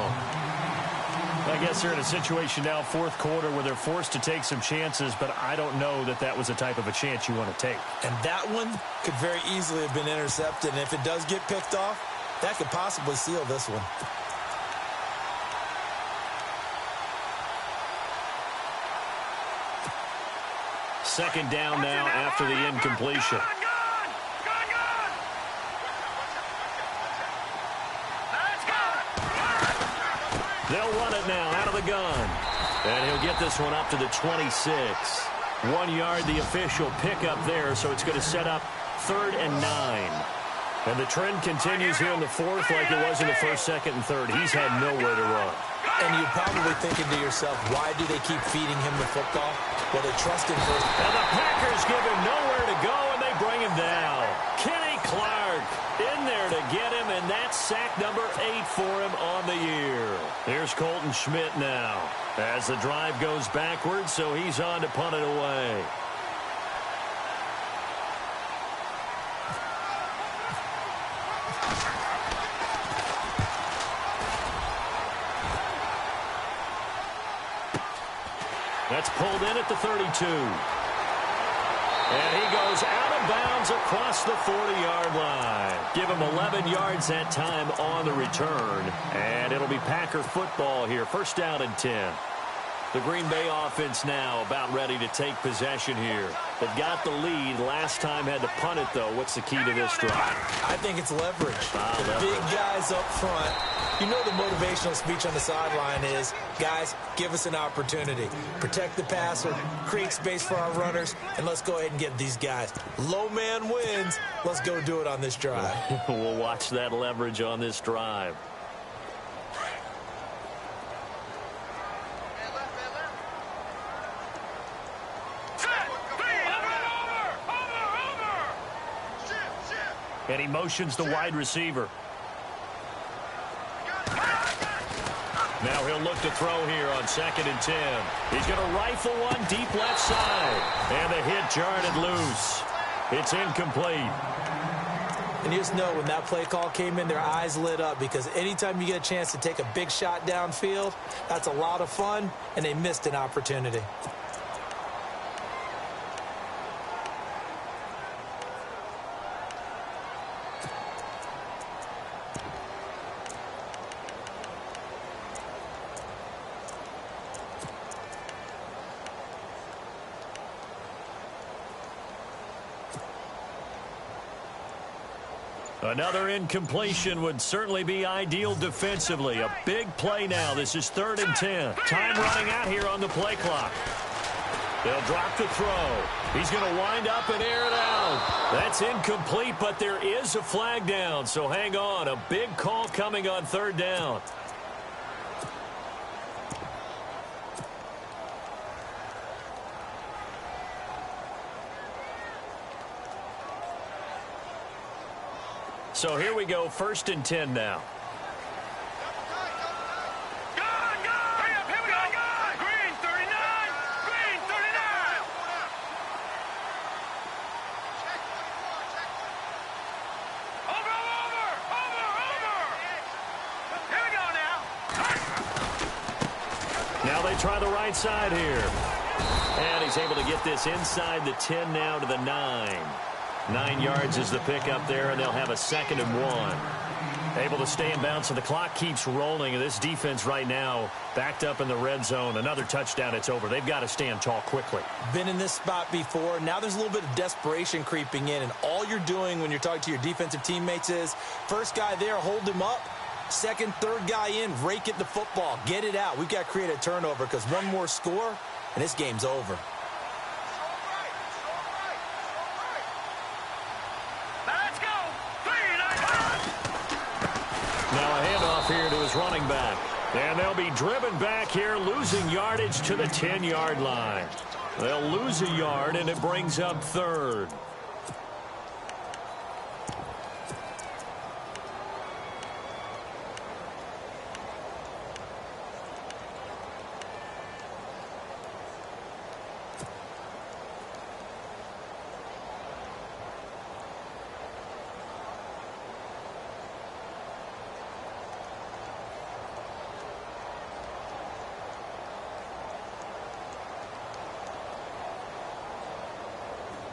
I guess they're in a situation now, fourth quarter, where they're forced to take some chances, but I don't know that that was the type of a chance you want to take. And that one could very easily have been intercepted. And if it does get picked off, that could possibly seal this one. Second down now after the incompletion. They'll run it now out of the gun. And he'll get this one up to the 26. 1 yard, the official pickup there, so it's going to set up 3rd and 9. And the trend continues here in the fourth like it was in the first, second, and third. He's had nowhere to run. And you're probably thinking to yourself, why do they keep feeding him the football? Well, they trust him first. And the Packers give him nowhere to go, and they bring him down. Kenny Clark in there to get him, and that's sack number 8 for him on the year. Here's Colton Schmidt now as the drive goes backwards, so he's on to punt it away. That's pulled in at the 32. And he goes out of bounds across the 40-yard line. Give him 11 yards that time on the return. And it'll be Packer football here. First down and 10. The Green Bay offense now about ready to take possession here. They've got the lead. Last time had to punt it, though. What's the key to this drive? I think it's leverage. Leverage. Big guys up front. You know the motivational speech on the sideline is, guys, give us an opportunity. Protect the passer, create space for our runners, and let's go ahead and get these guys. Low man wins. Let's go do it on this drive. We'll watch that leverage on this drive. And he motions the wide receiver. Now he'll look to throw here on 2nd and 10. He's going to rifle one deep left side. And the hit jarred it loose. It's incomplete. And you just know when that play call came in, their eyes lit up because anytime you get a chance to take a big shot downfield, that's a lot of fun, and they missed an opportunity. Another incompletion would certainly be ideal defensively. A big play now. This is 3rd and 10. Time running out here on the play clock. They'll drop the throw. He's going to wind up and air it out. That's incomplete, but there is a flag down, so hang on. A big call coming on 3rd down. So here we go, 1st and 10 now. Hurry up, here we go. Green 39. Green 39. Over. Here we go now. Now they try the right side here. And he's able to get this inside the 10 now to the 9. 9 yards is the pickup there, and they'll have a 2nd and 1. Able to stay in bounds, so the clock keeps rolling. And this defense right now backed up in the red zone. Another touchdown, it's over. They've got to stand tall quickly. Been in this spot before. Now there's a little bit of desperation creeping in, and all you're doing when you're talking to your defensive teammates is, first guy there, hold him up. 2nd, 3rd guy in, rake it the football. Get it out. We've got to create a turnover because one more score, and this game's over. Here to his running back. And they'll be driven back here, losing yardage to the 10-yard line. They'll lose a yard, and it brings up 3rd.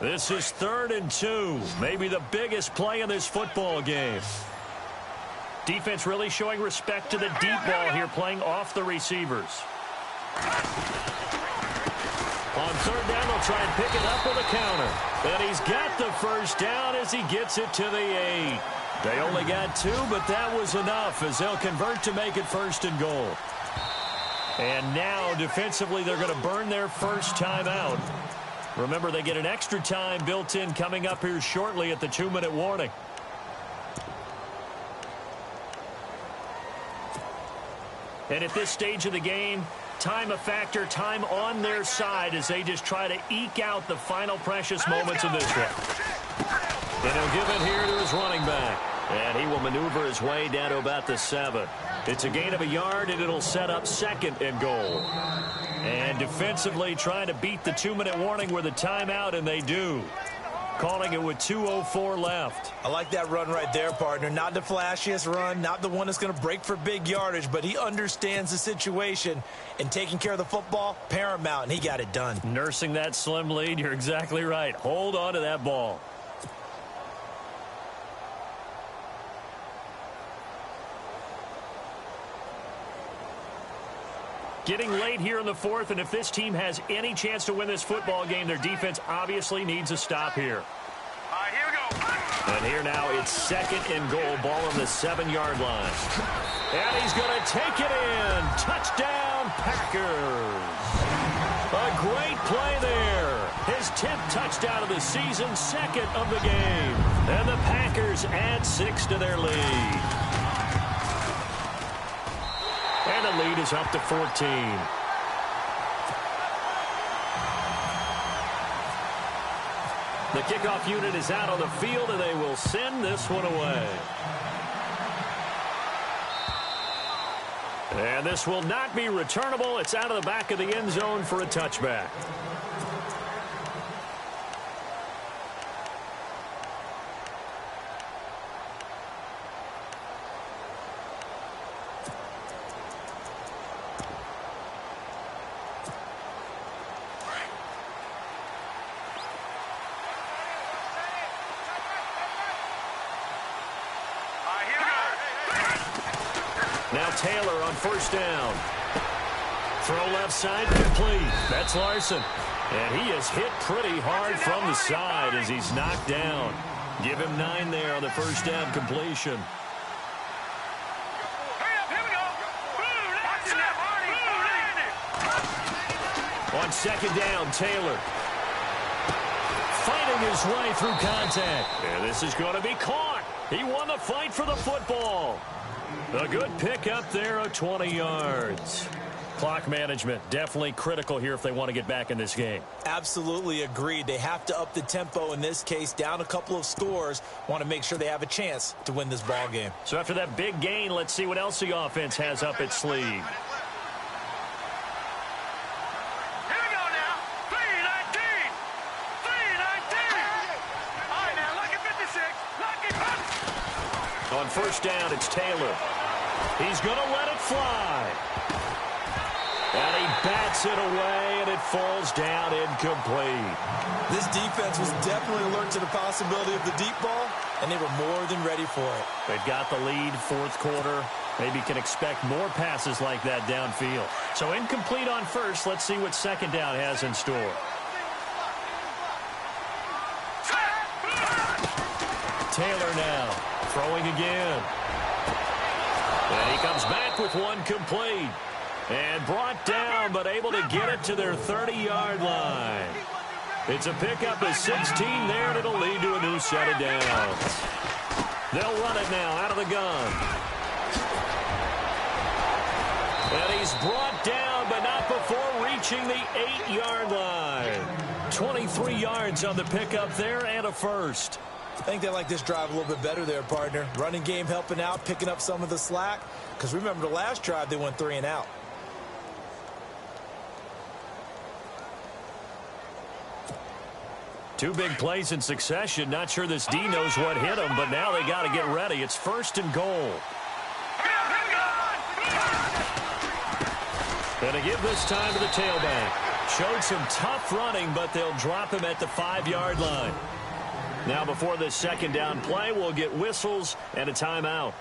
This is 3rd and 2. Maybe the biggest play in this football game. Defense really showing respect to the deep ball here, playing off the receivers. On 3rd down, they'll try and pick it up with a counter. And he's got the 1st down as he gets it to the 8. They only got 2, but that was enough as they'll convert to make it 1st and goal. And now, defensively, they're going to burn their first timeout. Remember, they get an extra time built in coming up here shortly at the 2-minute warning. And at this stage of the game, time a factor, time on their side as they just try to eke out the final precious moments of this one. And he'll give it here to his running back. And he will maneuver his way down to about the 7. It's a gain of a yard, and it'll set up 2nd and goal. And defensively trying to beat the 2-minute warning with a timeout, and they do. Calling it with 2:04 left. I like that run right there, partner. Not the flashiest run, not the one that's going to break for big yardage, but he understands the situation, and taking care of the football, paramount, and he got it done. Nursing that slim lead, you're exactly right. Hold on to that ball. Getting late here in the fourth, and if this team has any chance to win this football game, their defense obviously needs a stop here. Here we go. And here now it's 2nd and goal, ball on the 7-yard line. And he's going to take it in. Touchdown, Packers. A great play there. His 10th touchdown of the season, 2nd of the game. And the Packers add 6 to their lead. And the lead is up to 14. The kickoff unit is out on the field, and they will send this one away. And this will not be returnable. It's out of the back of the end zone for a touchback. Now Taylor on first down. Throw left side, complete. That's Larson. And he is hit pretty hard from the side as he's knocked down. Give him 9 there on the first down completion. On second down, Taylor. Fighting his way through contact. And this is going to be caught. He won the fight for the football. A good pick up there of 20 yards. Clock management definitely critical here if they want to get back in this game. Absolutely agreed. They have to up the tempo in this case, down a couple of scores. Want to make sure they have a chance to win this ball game. So after that big gain, let's see what else the offense has up its sleeve. Here we go now. 319. 319. All right, now, lucky 56. Lucky 50. On first down, it's Taylor. He's going to let it fly. And he bats it away, and it falls down incomplete. This defense was definitely alert to the possibility of the deep ball, and they were more than ready for it. They've got the lead, fourth quarter. Maybe can expect more passes like that downfield. So incomplete on first. Let's see what second down has in store. Taylor now throwing again. And he comes back with one complete. And brought down, but able to get it to their 30-yard line. It's a pickup of 16 there, and it'll lead to a new set of downs. They'll run it now out of the gun. And he's brought down, but not before reaching the 8-yard line. 23 yards on the pickup there, and a first. I think they like this drive a little bit better there, partner. Running game helping out, picking up some of the slack. Because remember, the last drive, they went 3 and out. Two big plays in succession. Not sure this D knows what hit him, but now they got to get ready. It's first and goal. And to give this time to the tailback. Showed some tough running, but they'll drop him at the 5-yard line. Now before this second down play, we'll get whistles and a timeout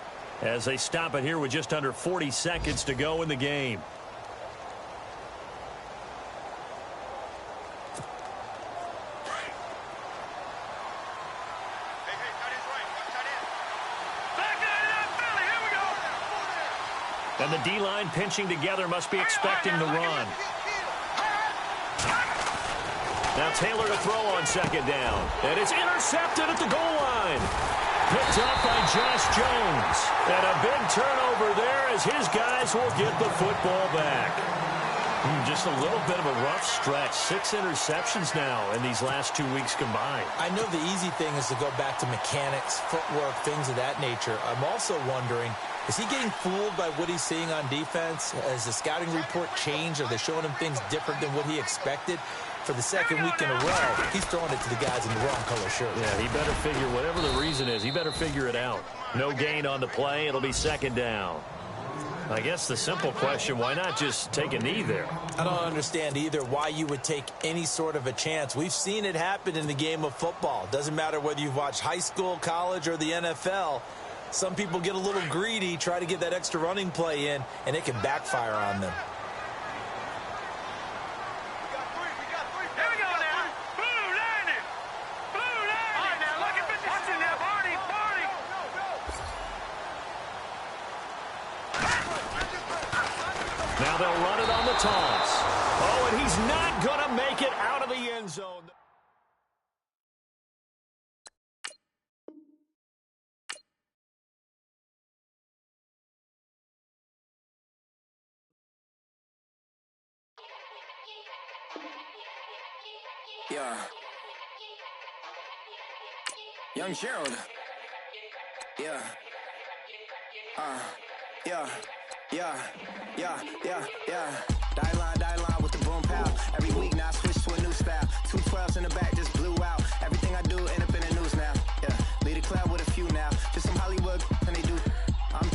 as they stop it here with just under 40 seconds to go in the game. And the D-line pinching together must be expecting the run. Now Taylor to throw on second down. And it's intercepted at the goal line. Picked up by Josh Jones. And a big turnover there as his guys will get the football back. Just a little bit of a rough stretch. 6 interceptions now in these last 2 weeks combined. I know the easy thing is to go back to mechanics, footwork, things of that nature. I'm also wondering, is he getting fooled by what he's seeing on defense? Has the scouting report changed? Are they showing him things different than what he expected? For the second week in a row, he's throwing it to the guys in the wrong color shirt. Yeah, he better figure, whatever the reason is, he better figure it out. No gain on the play. It'll be second down. I guess the simple question, why not just take a knee there? I don't understand either why you would take any sort of a chance. We've seen it happen in the game of football. Doesn't matter whether you've watched high school, college, or the NFL. Some people get a little greedy, try to get that extra running play in, and it can backfire on them. Now they'll run it on the toss. Oh, and he's not going to make it out of the end zone. Yeah. Young Gerald. Yeah. Yeah. Die line with the boom pow. Every week now I switch to a new style. 212s in the back just blew out. Everything I do end up in the news now. Yeah. Lead a club with a few now. Just some Hollywood and they do. I'm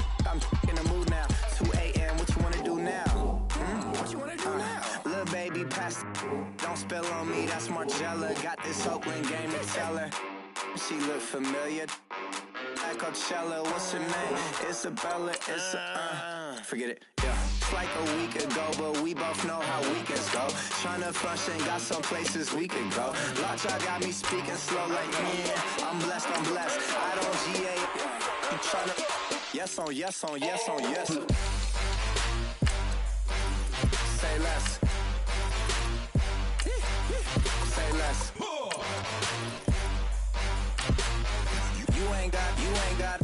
in the mood now. 2 a.m. What you wanna do now? What you wanna do now? Little baby pass. Don't spill on me. That's Marcella. Got this Oakland game to tell her. She look familiar. Like Coachella, what's her name? Isabella, forget it, yeah. It's like a week ago, but we both know how weekends go. Tryna function, got some places we could go. Lot y'all got me speaking slow like, yeah, I'm blessed. I don't GA, I'm tryna, yes on yes. Say less. Say less. You ain't got